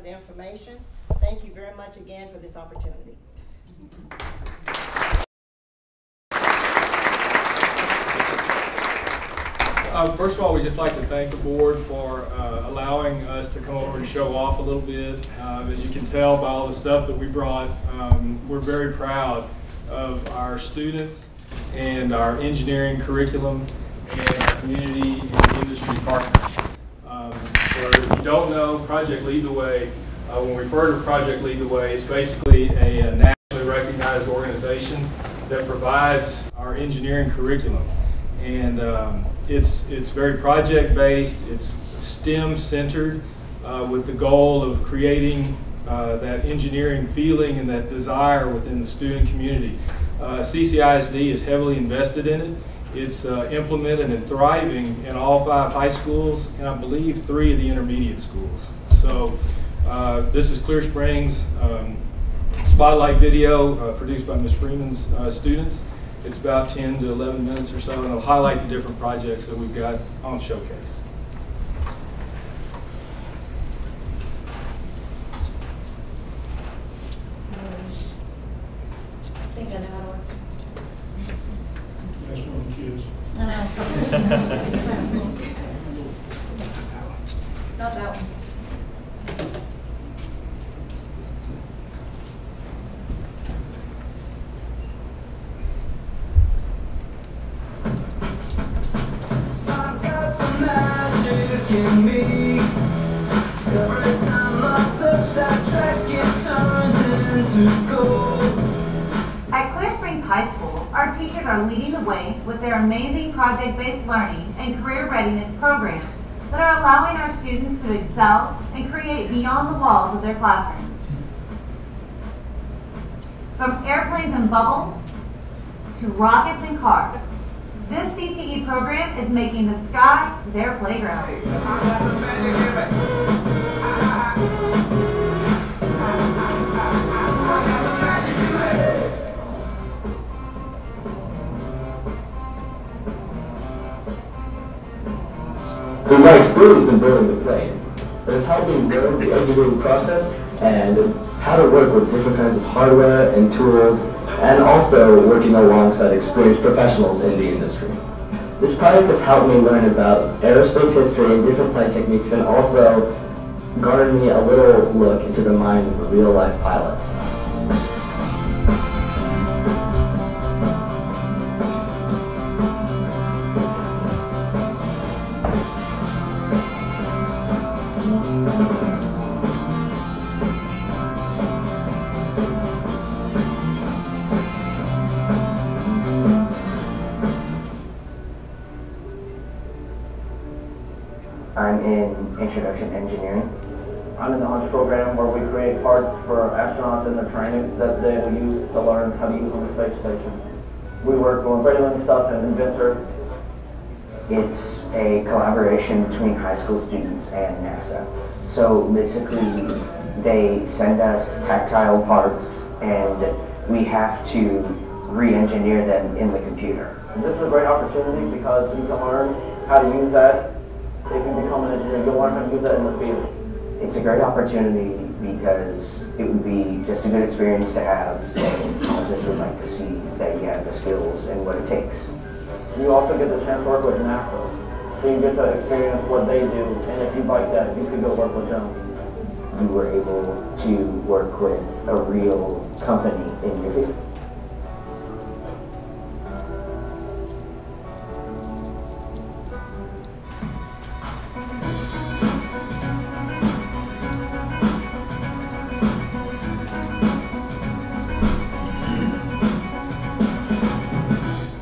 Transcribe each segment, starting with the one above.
the information. Thank you very much again for this opportunity. First of all, we'd just like to thank the board for allowing us to come over and show off a little bit. As you can tell by all the stuff that we brought, we're very proud of our students and our engineering curriculum and our community and industry partners. If you don't know, Project Lead the Way, when we refer to Project Lead the Way, it's basically a nationally recognized organization that provides our engineering curriculum. And it's very project-based, it's STEM-centered, with the goal of creating that engineering feeling and that desire within the student community. CCISD is heavily invested in it. It's implemented and thriving in all 5 high schools and I believe 3 of the intermediate schools. So this is Clear Springs spotlight video produced by Ms. Freeman's students. It's about 10 to 11 minutes or so, and it'll highlight the different projects that we've got on showcase. I think I know how to work this. That's one of the kids. Not that one. At Clear Springs High School, our teachers are leading the way with their amazing project-based learning and career readiness programs that are allowing our students to excel and create beyond the walls of their classrooms. From airplanes and bubbles to rockets and cars, this CTE program is making the sky their playground. Through my experience in building the plane, it has helped me learn the engineering process and how to work with different kinds of hardware and tools, and also working alongside experienced professionals in the industry. This project has helped me learn about aerospace history and different flight techniques, and also garnered me a little look into the mind of a real-life pilot. I'm in Introduction to Engineering. I'm in the HUNCH program where we create parts for astronauts in their training that they will use to learn how to use on the space station. We work on braiding stuff and Inventor. It's a collaboration between high school students and NASA. So basically, they send us tactile parts and we have to re-engineer them in the computer. And this is a great opportunity because you can learn how to use that. If you become an engineer, you'll learn how to use that in the field. It's a great opportunity because it would be just a good experience to have, and I just would like to see that you have the skills and what it takes. You also get the chance to work with NASA, so you get to experience what they do, and if you like that, you could go work with them. You were able to work with a real company in your field.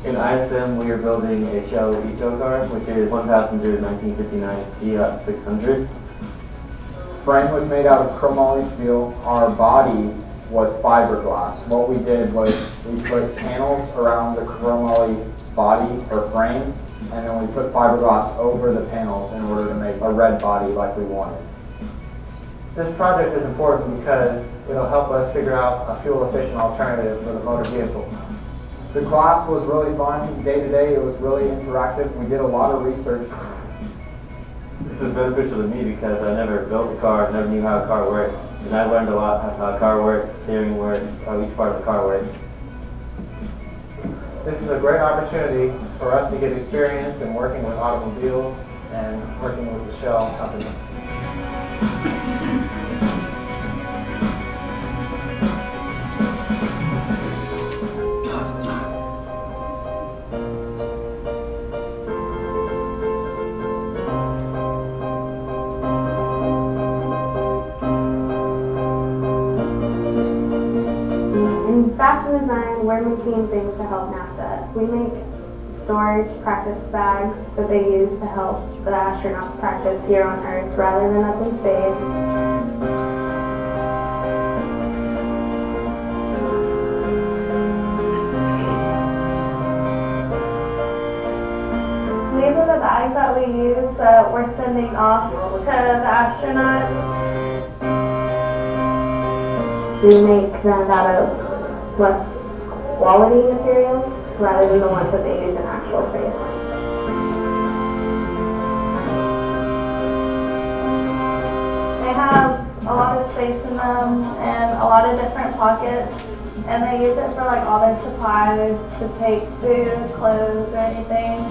In ISM, we are building a Shell Eco car, which is one passenger 1959 Fiat 600. Frame was made out of chromoly steel. Our body was fiberglass. What we did was we put panels around the chromoly body or frame, and then we put fiberglass over the panels in order to make a red body like we wanted. This project is important because it'll help us figure out a fuel-efficient alternative for the motor vehicle. The class was really fun. Day to day, it was really interactive. We did a lot of research. It's is beneficial to me because I never built a car, never knew how a car worked. And I learned a lot of how a car works, steering works, how each part of the car works. This is a great opportunity for us to get experience in working with automobiles and working with the Shell company. In fashion design, we're making things to help NASA. We make storage practice bags that they use to help the astronauts practice here on Earth rather than up in space. These are the bags that we use that we're sending off to the astronauts. We make them out of less quality materials rather than the ones that they use in actual space. They have a lot of space in them and a lot of different pockets, and they use it for like all their supplies to take food, clothes, or anything.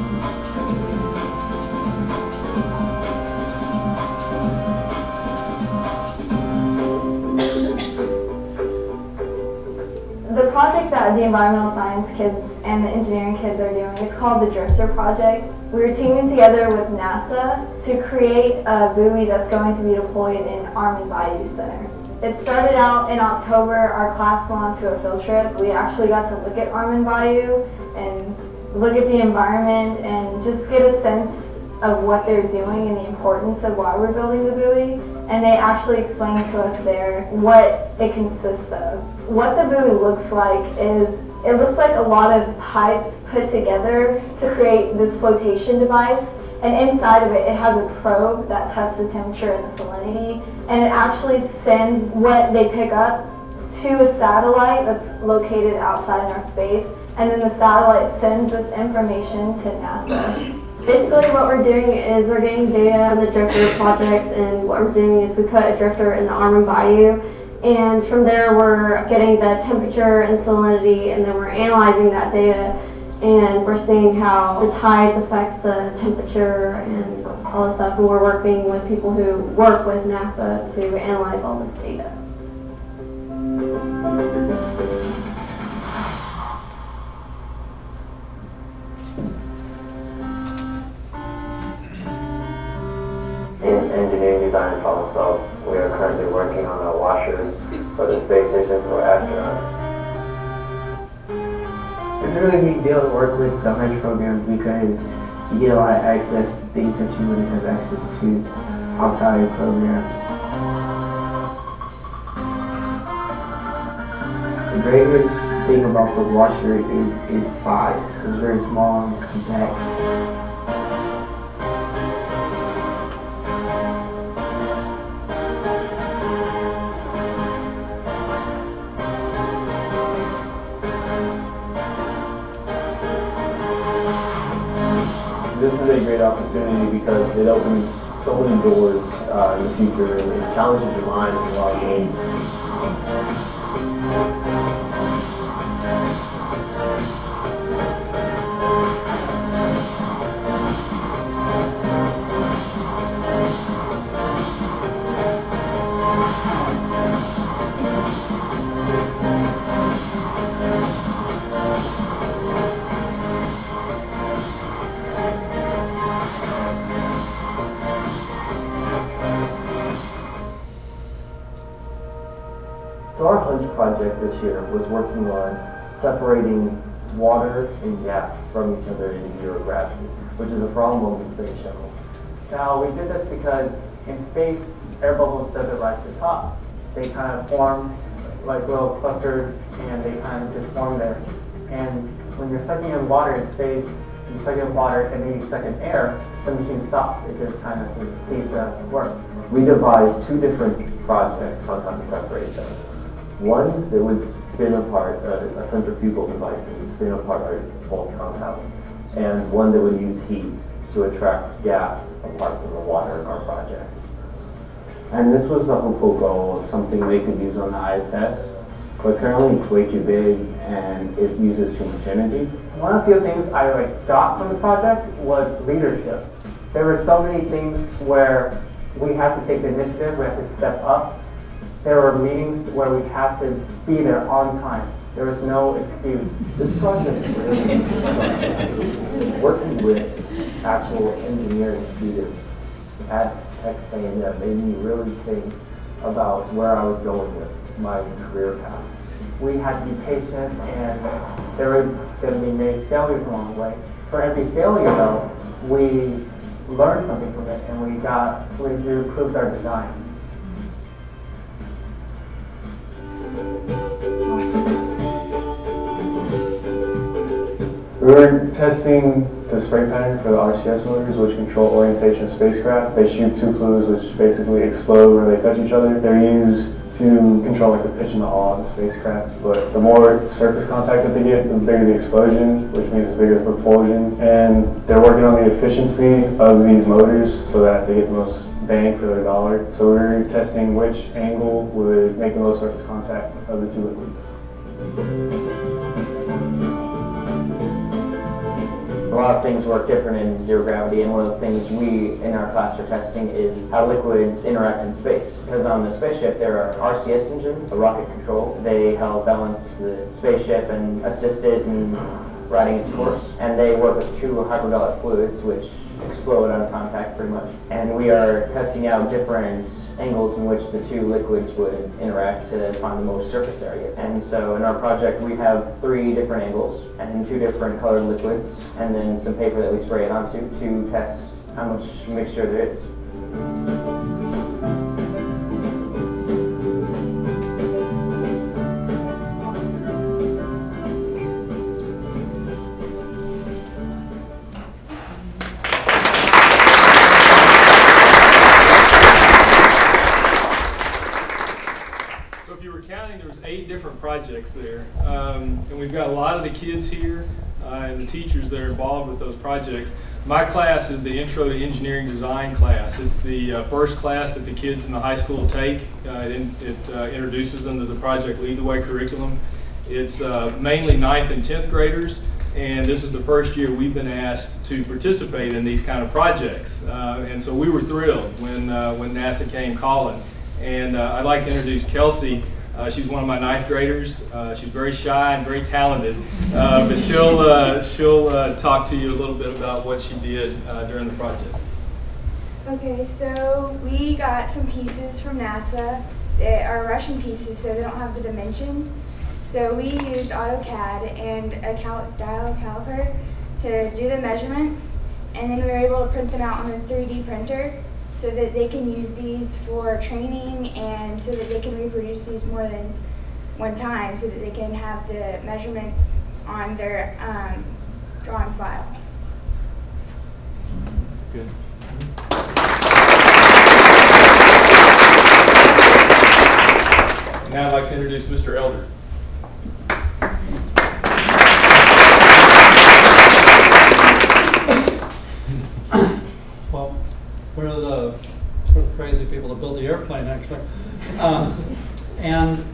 The project that the environmental science kids and the engineering kids are doing, it's called the Drifter Project. We're teaming together with NASA to create a buoy that's going to be deployed in Armin Bayou Center. It started out in October. Our class went on to a field trip. We actually got to look at Armin Bayou and look at the environment and just get a sense of what they're doing and the importance of why we're building the buoy. And they actually explained to us there what it consists of. What the buoy looks like is, it looks like a lot of pipes put together to create this flotation device. And inside of it, it has a probe that tests the temperature and the salinity. And it actually sends what they pick up to a satellite that's located outside in our space. And then the satellite sends this information to NASA. Basically what we're doing is we're getting data on the Drifter project, and what we're doing is we put a drifter in the Armin Bayou, and from there we're getting the temperature and salinity, and then we're analyzing that data, and we're seeing how the tides affect the temperature and all this stuff, and we're working with people who work with NASA to analyze all this data. In engineering design and problem solve, we are currently working on a washer for the space station for astronauts. It's a really neat deal to work with the Hunch program because you get a lot of access to things that you wouldn't have access to outside your program. The greatest thing about the washer is its size. It's very small and compact. This is a great opportunity because it opens so many doors in the future and it challenges your mind in a lot of ways. So our Hunch project this year was working on separating water and gas from each other in zero gravity, which is a problem on the space shuttle. Now, we did this because in space, air bubbles doesn't rise to the top. They kind of form like little clusters, and they kind of just form there. And when you're sucking in water in space, you suck in water and then you suck in air, the machine stops. It just kind of ceases to work. We devised two different projects on how to separate them. One that would spin apart a centrifugal device that would spin apart our whole compounds, and one that would use heat. to attract gas apart from the water in our project. And this was the hopeful goal of something they could use on the ISS, but currently it's way too big and it uses too much energy. One of the few things I got from the project was leadership. There were so many things where we had to take the initiative, we had to step up. There were meetings where we had to be there on time. There was no excuse. This project is really working with actual engineering students at Texas A&M made me really think about where I was going with my career path. We had to be patient, and there were going to be many failures along the way. For every failure, though, we learned something from it, and we improved our design. We were testing the spray pattern for the RCS motors, which control orientation of spacecraft. They shoot two fluids which basically explode where they touch each other. They're used to control like the pitch and the yaw of the spacecraft. But the more surface contact that they get, the bigger the explosion, which means the bigger the propulsion. And they're working on the efficiency of these motors so that they get the most bang for their dollar. So we're testing which angle would make the most surface contact of the two liquids. A lot of things work different in zero gravity, and one of the things we in our class are testing is how liquids interact in space. Because on the spaceship there are RCS engines, a rocket control. They help balance the spaceship and assist it in riding its course. And they work with two hypergolic fluids which explode on contact pretty much. And we are testing out different angles in which the two liquids would interact to find the most surface area. And so in our project we have 3 different angles and 2 different colored liquids, and then some paper that we spray it onto to test how much mixture there is. There's 8 different projects there, and we've got a lot of the kids here and the teachers that are involved with those projects. My class is the Intro to Engineering Design class. It's the first class that the kids in the high school take. It introduces them to the Project Lead the Way curriculum. It's mainly 9th and 10th graders, and this is the first year we've been asked to participate in these kind of projects. And so we were thrilled when NASA came calling. And I'd like to introduce Kelsey. She's one of my 9th graders. She's very shy and very talented, but she'll talk to you a little bit about what she did during the project. Okay, so we got some pieces from NASA. They are Russian pieces, so they don't have the dimensions. So we used AutoCAD and a dial caliper to do the measurements, and then we were able to print them out on a 3D printer, so that they can use these for training and so that they can reproduce these more than one time so that they can have the measurements on their drawing file. Good. Now I'd like to introduce Mr. Elder. Well, we're the sort of crazy people that built the airplane, actually. And,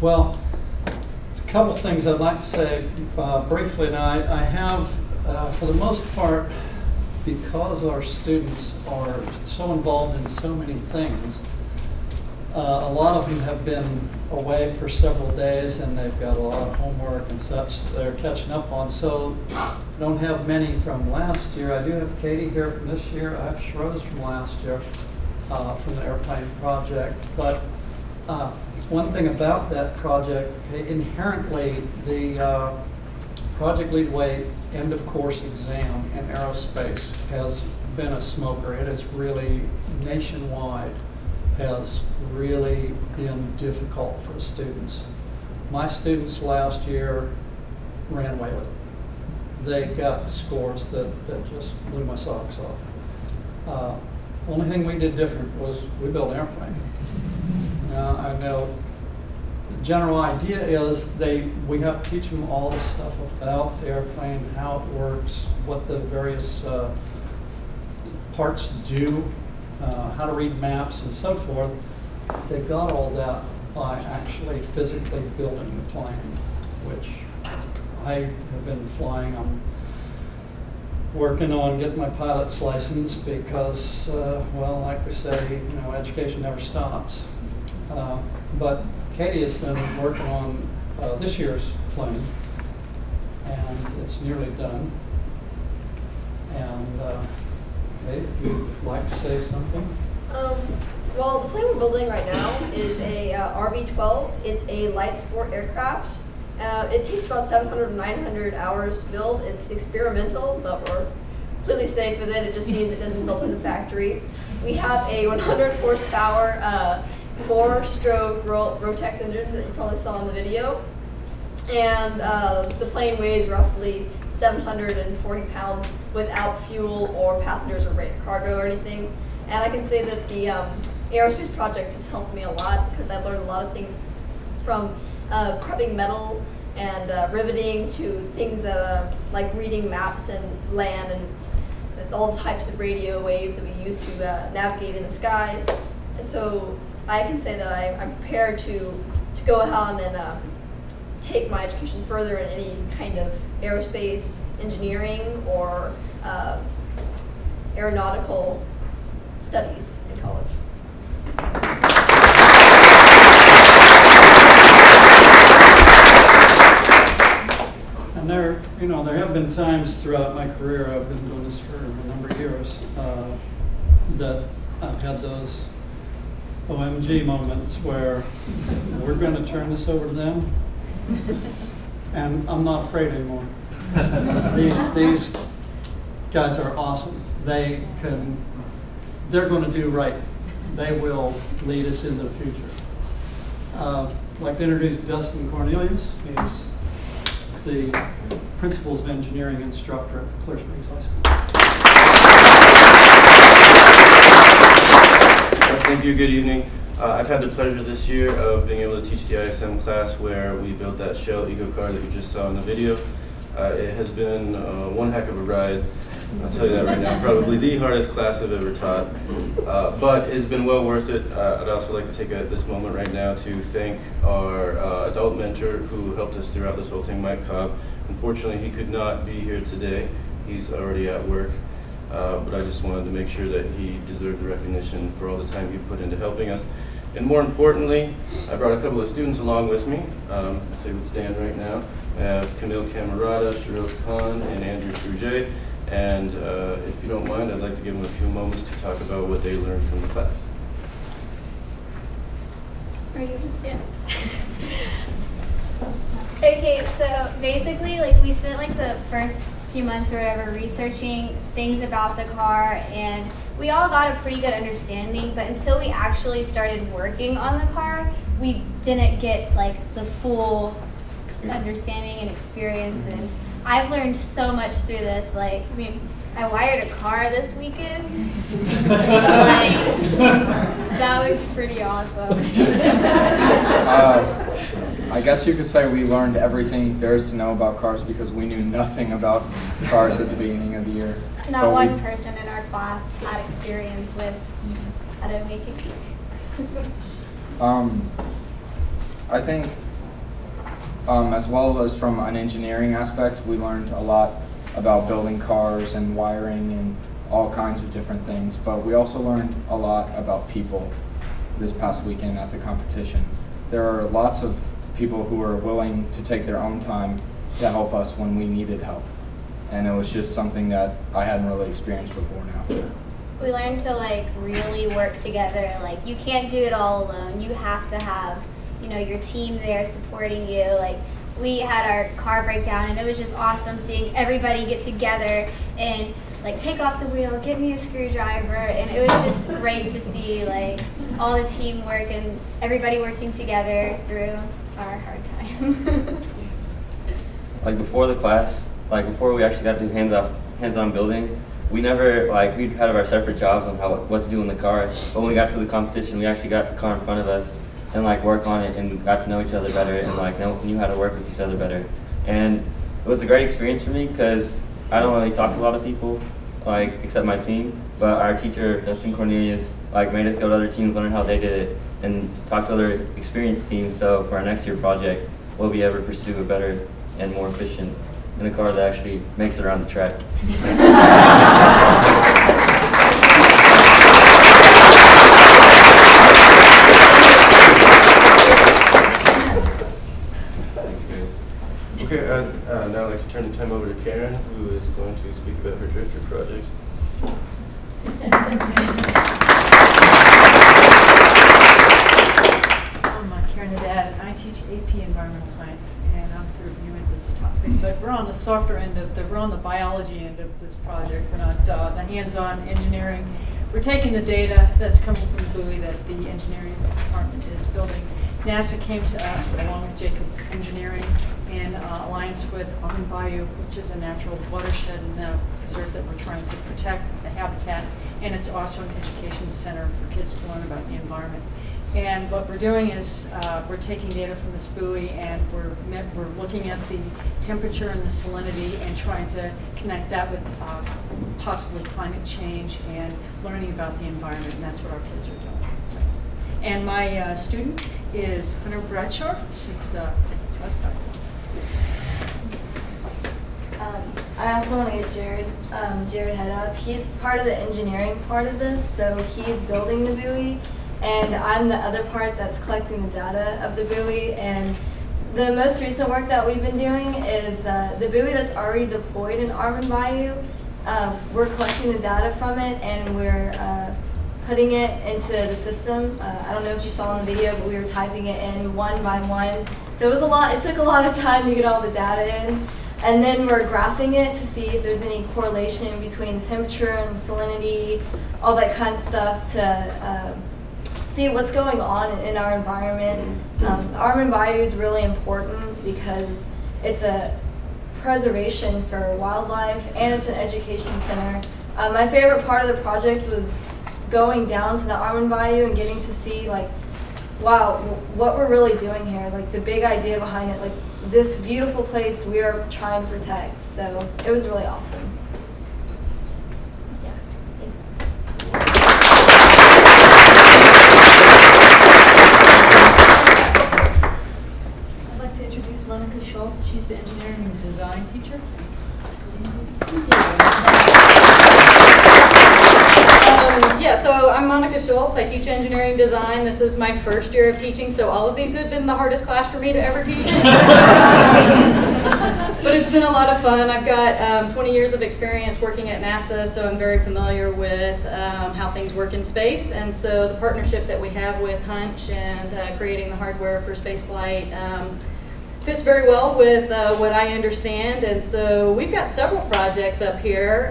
well, a couple things I'd like to say briefly. Now, I have, for the most part, because our students are so involved in so many things, a lot of them have been away for several days and they've got a lot of homework and such that they're catching up on. So I don't have many from last year. I do have Katie here from this year. I have Schroes from last year from the airplane project. But one thing about that project, inherently the Project Lead the Way end of course exam in aerospace has been a smoker. It has really nationwide has really been difficult for the students. My students last year ran away with it. They got scores that just blew my socks off. Only thing we did different was we built an airplane. I know the general idea is we have to teach them all the stuff about the airplane, how it works, what the various parts do, how to read maps and so forth. They got all that by actually physically building the plane, which I have been flying. I'm working on getting my pilot's license because, well, like we say, you know, education never stops. But Katie has been working on this year's plane, and it's nearly done. And Kate, if you'd like to say something. Well, the plane we're building right now is a RB-12. It's a light sport aircraft. It takes about 700 to 900 hours to build. It's experimental, but we're completely safe with it. It just means it doesn't build in the factory. We have a 100 horsepower 4-stroke Rotax engine that you probably saw in the video. And the plane weighs roughly 740 pounds without fuel or passengers or cargo or anything. And I can say that the aerospace project has helped me a lot because I've learned a lot of things from prepping metal and riveting to things that like reading maps and land and all types of radio waves that we use to navigate in the skies. And so I can say that I'm prepared to go ahead and take my education further in any kind of aerospace engineering or aeronautical studies in college. And there have been times throughout my career, I've been doing this for a number of years, that I've had those OMG moments where we're going to turn this over to them, and I'm not afraid anymore. These guys are awesome. They're going to do right. They will lead us into the future. I'd like to introduce Dustin Cornelius. He's the Principles of Engineering instructor at Clear Springs High School. Thank you, good evening. I've had the pleasure this year of being able to teach the ISM class where we built that Shell Eco car that you just saw in the video. It has been one heck of a ride. I'll tell you that right now. Probably the hardest class I've ever taught, but it's been well worth it. I'd also like to take this moment right now to thank our adult mentor who helped us throughout this whole thing, Mike Cobb. Unfortunately, he could not be here today. He's already at work, but I just wanted to make sure that he deserved the recognition for all the time he put into helping us. And more importantly, I brought a couple of students along with me, so you would stand right now. I have Camille Camarada, Shiroz Khan, and Andrew Fruget. And if you don't mind, I'd like to give them a few moments to talk about what they learned from the class. Are you gonna stand? Okay, so basically, like, we spent like the first few months or whatever researching things about the car, and we all got a pretty good understanding, but until we actually started working on the car, we didn't get like the full understanding and experience. And I've learned so much through this. Like, I mean, I wired a car this weekend. Like, that was pretty awesome. I guess you could say we learned everything there is to know about cars because we knew nothing about cars at the beginning of the year. Not one person in our class had experience with how to make it. I think as well as from an engineering aspect, we learned a lot about building cars and wiring and all kinds of different things, but we also learned a lot about people this past weekend at the competition. There are lots of people who are willing to take their own time to help us when we needed help, and it was just something that I hadn't really experienced before now. We learned to like really work together. Like, you can't do it all alone. You have to have, you know, your team there supporting you. Like, we had our car breakdown, and it was just awesome seeing everybody get together and like take off the wheel, give me a screwdriver, and it was just great to see like all the teamwork and everybody working together through our hard time. Like, before the class, like before we actually got to do hands-on building, we never, like, we kind of our separate jobs on what to do in the car. But when we got to the competition, we actually got the car in front of us and like work on it and got to know each other better and like knew how to work with each other better. And it was a great experience for me because I don't really talk to a lot of people, like except my team. But our teacher, Dustin Cornelius, like made us go to other teams, learn how they did it, and talk to other experienced teams. So for our next year project, we'll be able to pursue a better and more efficient in a car that actually makes it around the track. Thanks, guys. Okay, now I'd like to turn the time over to Karen, who is going to speak about her drifter project. I'm Karen Haddad, and I teach AP Environmental Science, and I'm sort of new at this topic. But we're on the softer end of we're on the biology end of this project. We're not the hands-on engineering. We're taking the data that's coming from the buoy that the engineering department is building. NASA came to us along with Jacobs Engineering in alliance with Armin Bayou, which is a natural watershed and preserve that we're trying to protect the habitat, and it's also an education center for kids to learn about the environment. And what we're doing is we're taking data from this buoy, and we're looking at the temperature and the salinity and trying to connect that with possibly climate change and learning about the environment, and that's what our kids are doing. And my student is Hunter Bradshaw. She's let's start. I also want to get Jared head up. He's part of the engineering part of this, so he's building the buoy, and I'm the other part that's collecting the data of the buoy. And the most recent work that we've been doing is the buoy that's already deployed in Armin Bayou. We're collecting the data from it, and we're putting it into the system. I don't know if you saw in the video, but we were typing it in one by one. So it was a lot. It took a lot of time to get all the data in. And then we're graphing it to see if there's any correlation between the temperature and salinity, all that kind of stuff to see what's going on in our environment. Armin Bayou is really important because it's a preservation for wildlife and it's an education center. My favorite part of the project was going down to the Armin Bayou and getting to see, like, wow, what we're really doing here, like the big idea behind it, like this beautiful place we are trying to protect. So it was really awesome. Yeah. I'd like to introduce Monica Schultz. She's the engineering and design teacher. Yeah, so I'm Monica Schultz. I teach engineering design. This is my first year of teaching, so all of these have been the hardest class for me to ever teach. But it's been a lot of fun. I've got 20 years of experience working at NASA, so I'm very familiar with how things work in space. And so the partnership that we have with Hunch and creating the hardware for spaceflight fits very well with what I understand, and so we've got several projects up here.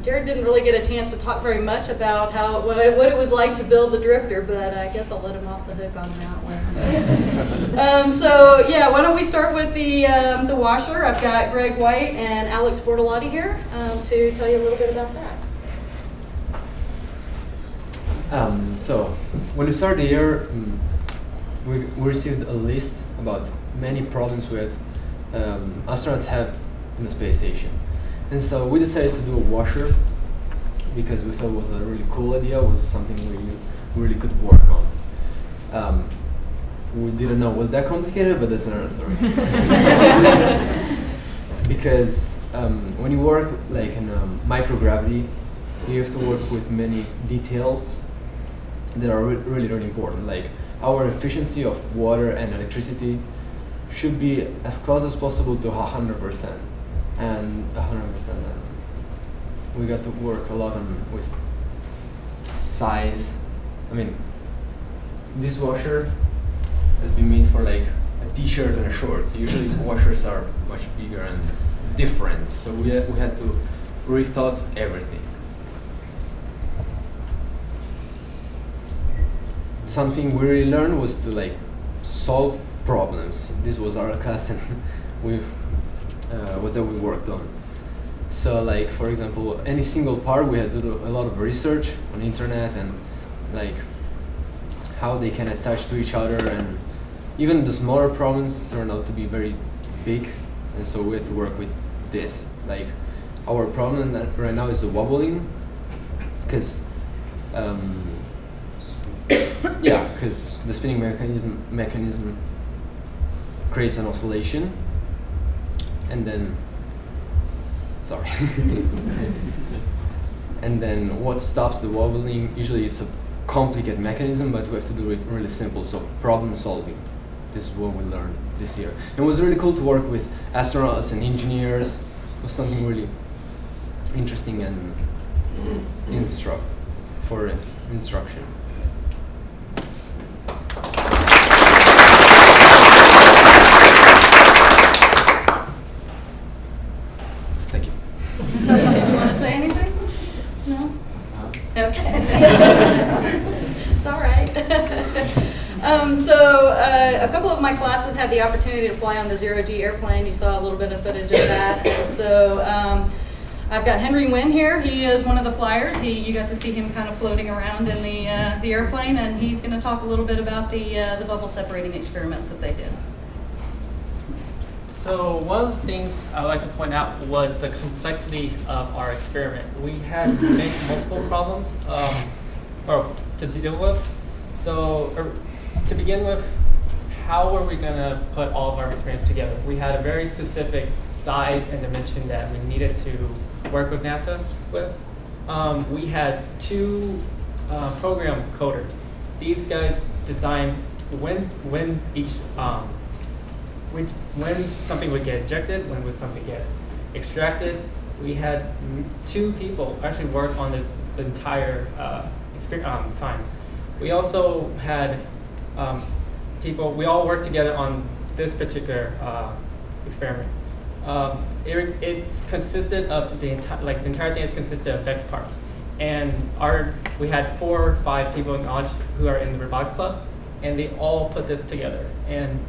Jared didn't really get a chance to talk very much about what it was like to build the drifter, but I guess I'll let him off the hook on that one. So yeah, why don't we start with the washer? I've got Greg White and Alex Bortolotti here to tell you a little bit about that. So when we started the year, we received a list about many problems with astronauts have in the space station. And so we decided to do a washer because we thought it was a really cool idea, was something we really could work on. We didn't know it was that complicated, but that's another story. Because when you work like in microgravity, you have to work with many details that are really, really important. Like our efficiency of water and electricity should be as close as possible to 100%, and 100%. We got to work a lot with size. I mean, this washer has been made for like a t-shirt and a shorts. Usually washers are much bigger and different, so we had to rethought everything. Something we really learned was to like solve problems. This was our class, and we worked on. So like, for example, any single part we had to do a lot of research on internet and like how they can attach to each other, and even the smaller problems turned out to be very big, and so we had to work with this. Like our problem right now is the wobbling, because because the spinning mechanism creates an oscillation, and then and then what stops the wobbling, usually it's a complicated mechanism, but we have to do it really simple, so problem solving. This is what we learned this year. It was really cool to work with astronauts and engineers. It was something really interesting and for instruction. Thank you. Did you want to say anything? No? Okay. It's all right. A couple of my classes had the opportunity to fly on the Zero-G airplane. You saw a little bit of footage of that. And so I've got Henry Nguyen here. He is one of the flyers. You got to see him kind of floating around in the airplane, and he's going to talk a little bit about the bubble separating experiments that they did. So one of the things I would like to point out was the complexity of our experiment. We had to make multiple problems to deal with. So to begin with, how were we going to put all of our experiments together? We had a very specific size and dimension that we needed to work with NASA with. We had two program coders. These guys designed when something would get ejected, when would something get extracted. We had two people actually work on this the entire time. We also had people, we all worked together on this particular experiment. It's consisted of the entire thing is consisted of VEX parts. And we had 4 or 5 people in college who are in the robotics club, and they all put this together. And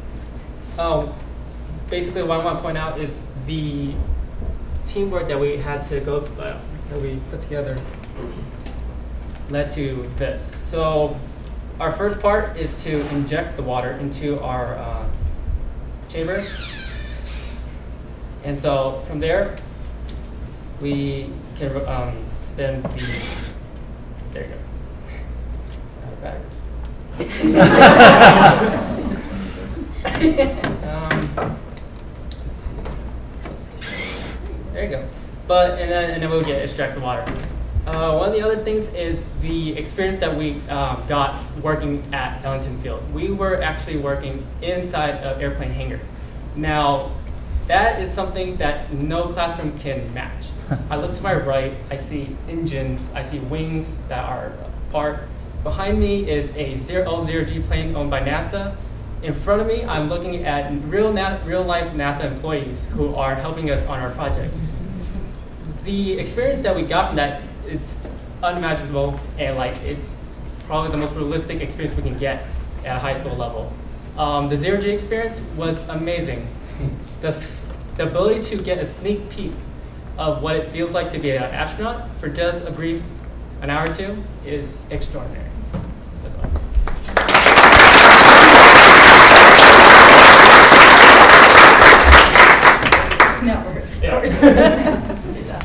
basically what I want to point out is the teamwork that we had to go that we put together led to this. So our first part is to inject the water into our chamber. And so from there, we can spin the, there you go. It's out of batteries. Let's see. There you go. And then we'll extract the water. One of the other things is the experience that we got working at Ellington Field. We were actually working inside an airplane hangar. Now, that is something that no classroom can match. I look to my right, I see engines, I see wings that are apart. Behind me is a Zero-G plane owned by NASA. In front of me, I'm looking at real-life NASA employees who are helping us on our project. The experience that we got from that is unimaginable, and it's probably the most realistic experience we can get at a high school level. The Zero-G experience was amazing. The ability to get a sneak peek of what it feels like to be an astronaut for just a brief an hour or two is extraordinary. That's all. No worries, of course. Good job.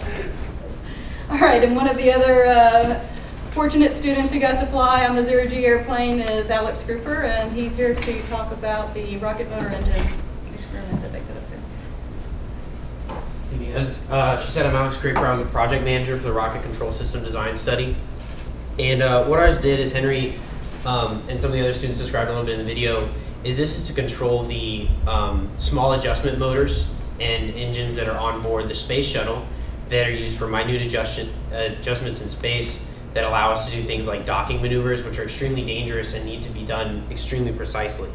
All right, and one of the other fortunate students who got to fly on the Zero-G airplane is Alex Grouper, and he's here to talk about the rocket motor engine experiment that they put up there. As she said, I'm Alex Grouper. I was a project manager for the Rocket Control System Design Study. And what ours did is Henry and some of the other students described a little bit in the video, is this is to control the small adjustment motors and engines that are on board the space shuttle that are used for minute adjustments in space that allow us to do things like docking maneuvers, which are extremely dangerous and need to be done extremely precisely.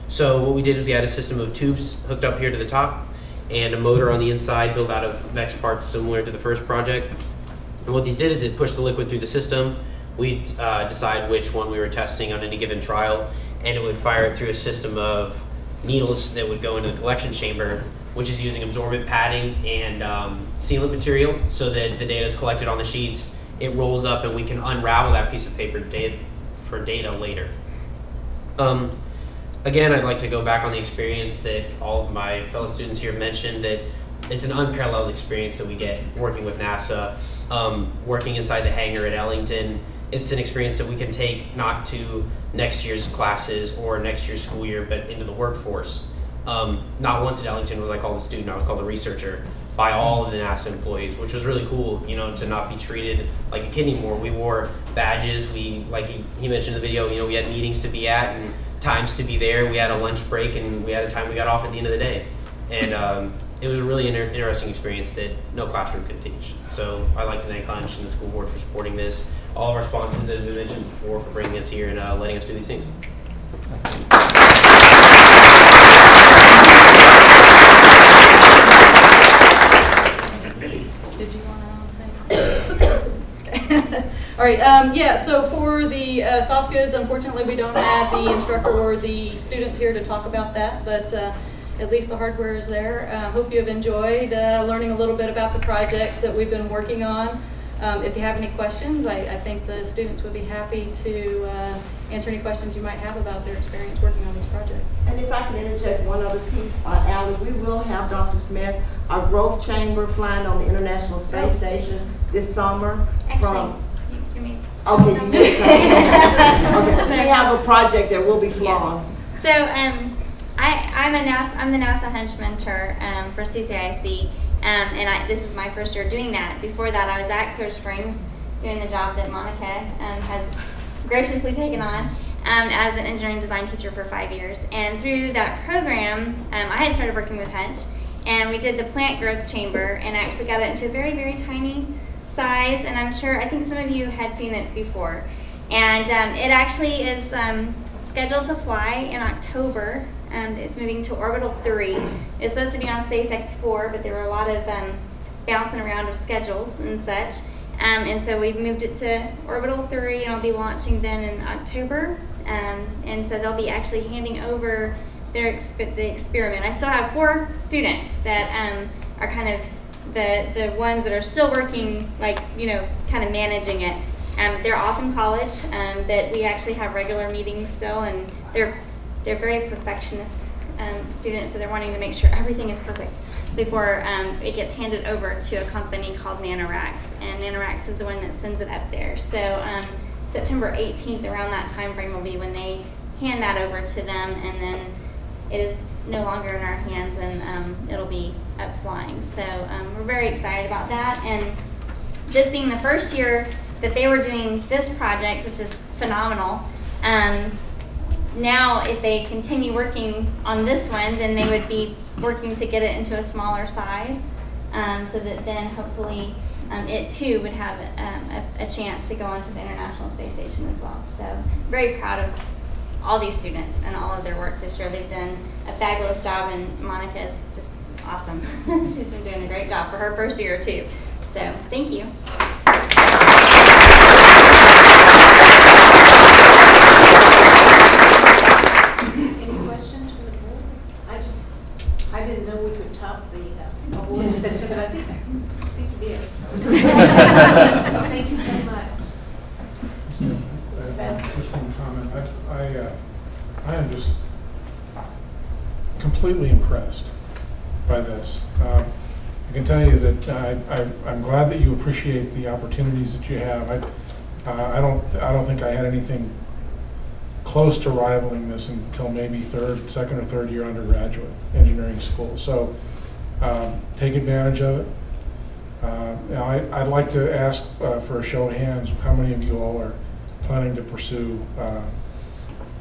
So what we did was we had a system of tubes hooked up here to the top and a motor on the inside built out of VEX parts similar to the first project. And what these did is it pushed the liquid through the system. We'd decide which one we were testing on any given trial, and it would fire it through a system of needles that would go into the collection chamber, which is using absorbent padding and sealant material so that the data is collected on the sheets. It rolls up and we can unravel that piece of paper for data later. Again, I'd like to go back on the experience that all of my fellow students here mentioned, that it's an unparalleled experience that we get working with NASA, working inside the hangar at Ellington. It's an experience that we can take not to next year's classes or next year's school year, but into the workforce. Not once at Ellington was I called a student, I was called a researcher by all of the NASA employees, which was really cool, you know, to not be treated like a kid anymore. We wore badges, like he mentioned in the video, you know, we had meetings to be at and times to be there. We had a lunch break and we had a time we got off at the end of the day. And it was a really interesting experience that no classroom could teach. So I'd like to thank Hunch and the school board for supporting this, all of our sponsors that have been mentioned before for bringing us here and letting us do these things. Did you want to say? All right, yeah, so for the soft goods, unfortunately we don't have the instructor or the students here to talk about that, but at least the hardware is there. Hope you have enjoyed learning a little bit about the projects that we've been working on. If you have any questions, I think the students would be happy to answer any questions you might have about their experience working on these projects. And if I can interject one other piece, Allie, we will have Dr. Smith, our growth chamber, flying on the International Space Station this summer. Actually, you mean? Okay, you did. Okay, we have a project that will be flown. Yeah. So I'm the NASA Hunch mentor for CCISD, and this is my first year doing that. Before that, I was at Clear Springs doing the job that Monica has graciously taken on as an engineering design teacher for 5 years. And through that program, I had started working with Hunch, and we did the plant growth chamber, and actually got it into a very, very tiny size. And I think some of you had seen it before. And it actually is scheduled to fly in October. It's moving to Orbital 3. It's supposed to be on SpaceX 4, but there were a lot of bouncing around of schedules and such. And so we've moved it to Orbital 3, and I'll be launching then in October. And so they'll be actually handing over the experiment. I still have 4 students that are kind of the ones that are still working, like, you know, kind of managing it. They're off in college, but we actually have regular meetings still, and they're very perfectionist students, so they're wanting to make sure everything is perfect before it gets handed over to a company called NanoRacks, and NanoRacks is the one that sends it up there. So September 18th, around that time frame, will be when they hand that over to them, and then it is no longer in our hands, and it'll be up flying. So we're very excited about that, and this being the first year that they were doing this project, which is phenomenal. Now, if they continue working on this one, then they would be working to get it into a smaller size, so that then hopefully it too would have a chance to go onto the International Space Station as well. So very proud of all these students and all of their work this year. They've done a fabulous job, and Monica is just awesome. She's been doing a great job for her first year too. So thank you. I didn't know we could top the award session, but I think you did. Thank you so much. Just one comment. I am just completely impressed by this. I can tell you that I'm glad that you appreciate the opportunities that you have. I don't think I had anything close to rivaling this until maybe second or third year undergraduate engineering school. So take advantage of it. I'd like to ask for a show of hands, how many of you all are planning to pursue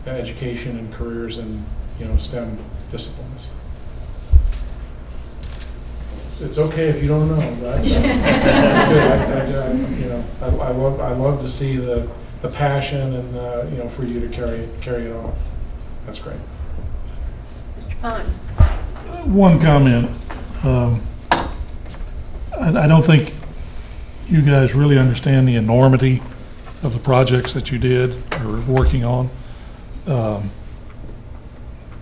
education and careers in STEM disciplines? It's okay if you don't know, right? I love to see the passion and for you to carry it on. That's great. Mr. Pond. One comment. I don't think you guys really understand the enormity of the projects that you did or working on.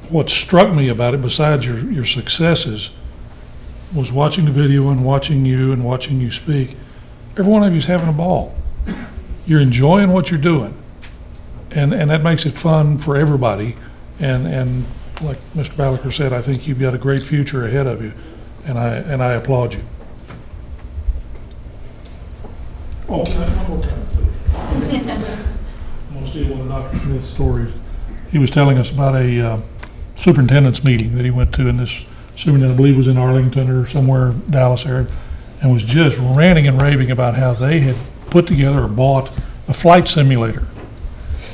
What struck me about it, besides your successes, was watching the video and watching you speak. Every one of you is having a ball. You're enjoying what you're doing, and that makes it fun for everybody. And like Mr. Balaker said, I think you've got a great future ahead of you. and I applaud you. Oh, can I one more comment, please? I'm going to steal one of Dr. Smith's stories. He was telling us about a superintendent's meeting that he went to, and this superintendent, I believe, was in Arlington or somewhere, Dallas area, and was just ranting and raving about how they had put together or bought a flight simulator.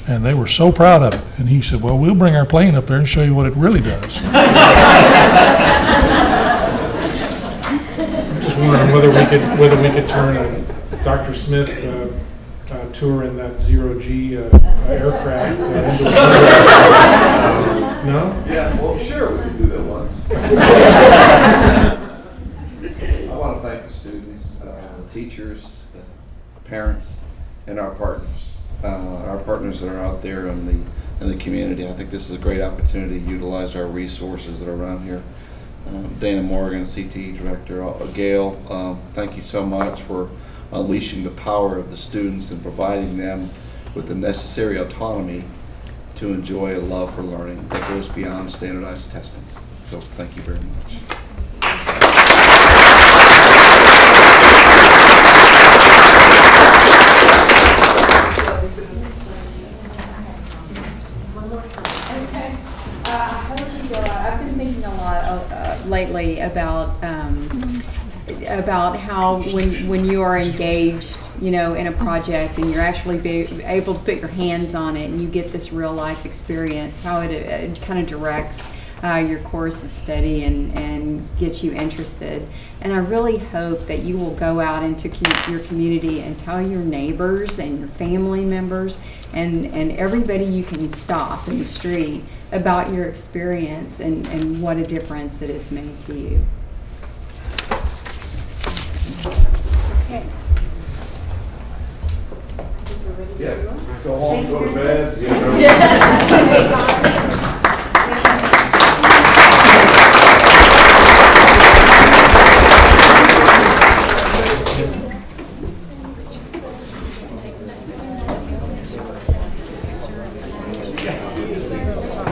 And they were so proud of it. And he said, well, we'll bring our plane up there and show you what it really does. I'm just wondering whether we could turn a Dr. Smith tour in that zero-G aircraft into no? Yeah, well, sure, we can do that once. I want to thank the students, the teachers, the parents, and our partners. Our partners that are out there in the community. I think this is a great opportunity to utilize our resources that are around here. Dana Morgan, CTE Director, Gail, thank you so much for unleashing the power of the students and providing them with the necessary autonomy to enjoy a love for learning that goes beyond standardized testing. So thank you very much. I've been thinking a lot lately about how when you are engaged, in a project and you're actually able to put your hands on it and you get this real life experience, how it kind of directs your course of study and gets you interested. And I really hope that you will go out into your community and tell your neighbors and your family members and everybody you can stop in the street about your experience and what a difference it has made to you. Okay. Yeah, go home, go to bed.